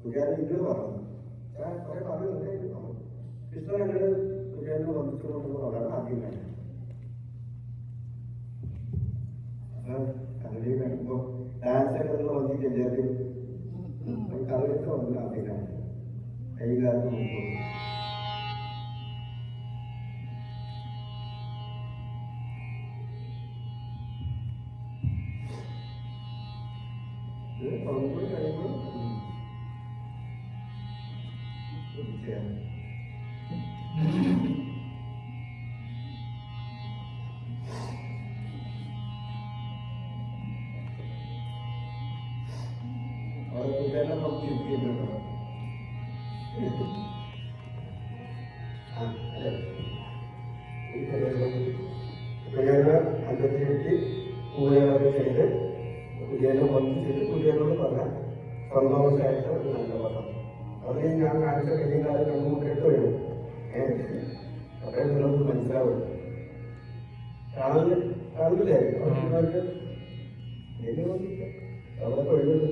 പുതിയാൻ ഇത് പറഞ്ഞു കുറെ പറഞ്ഞു ഇഷ്ടം ഞങ്ങൾ പുതിയാനെ വന്നിട്ടുള്ളതാണ് ആദ്യം വേണ്ടത്. അതിലേക്ക് വരുമ്പോൾ ഡാൻസ് ഒക്കെ വന്നിട്ട് എല്ലാവരും കറിയൊക്കെ വന്നത് ആദ്യമാണ് കൈകാലം നോക്കും. കഴിയുമ്പോൾ അവിടെ കുട്ടികളെ നമുക്ക് ഇരുത്തിയിട്ടുണ്ടോ? കുട്ടികളെ അകത്തിരുത്തി പൂജകളൊക്കെ ചെയ്ത് കുട്ടികളെ വന്നിട്ട് കുട്ടികളോട് പറഞ്ഞാൽ സന്തോഷമായിട്ട് നല്ല പറഞ്ഞു. അത് ഞാൻ കാണിച്ച കയ്യും കണ്ണും കേട്ട് വരും. അപ്പോഴേ നിങ്ങൾക്ക് മനസ്സിലാവും. കാണില്ലേ അവിടെ തൊഴിലുണ്ട്.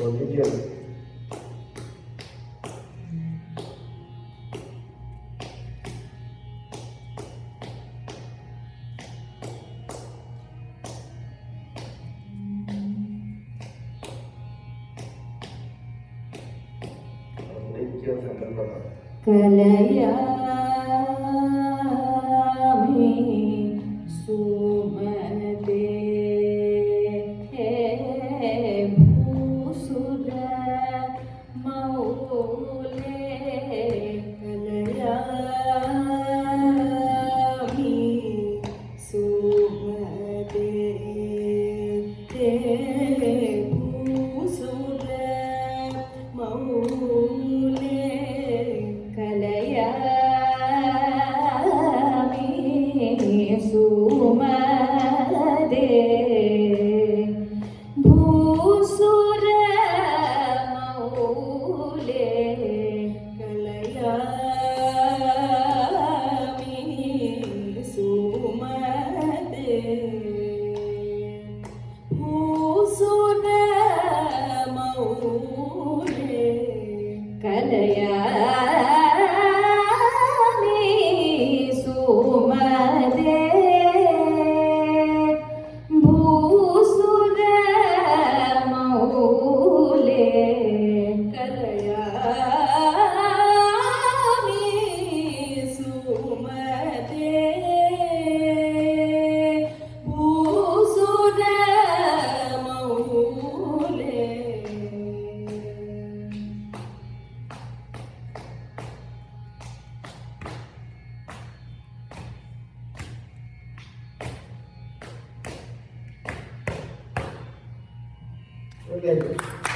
ഒന്നിച്ചാണ് കലയാമി സുമതേ ഭൂസുര മൗലേ കലയാമി സുമതേ ഭൂസുര മൗലേ കലയാമി സുമതേ ഭൂസുര മൗലേ കലയാമി സുമതേ ഭൂസുര മൗലേ കലയാമി സുമതേ ഭൂസുര മൗലേ കലയാമി സുമതേ ഭൂസുര മൗലേ Okay.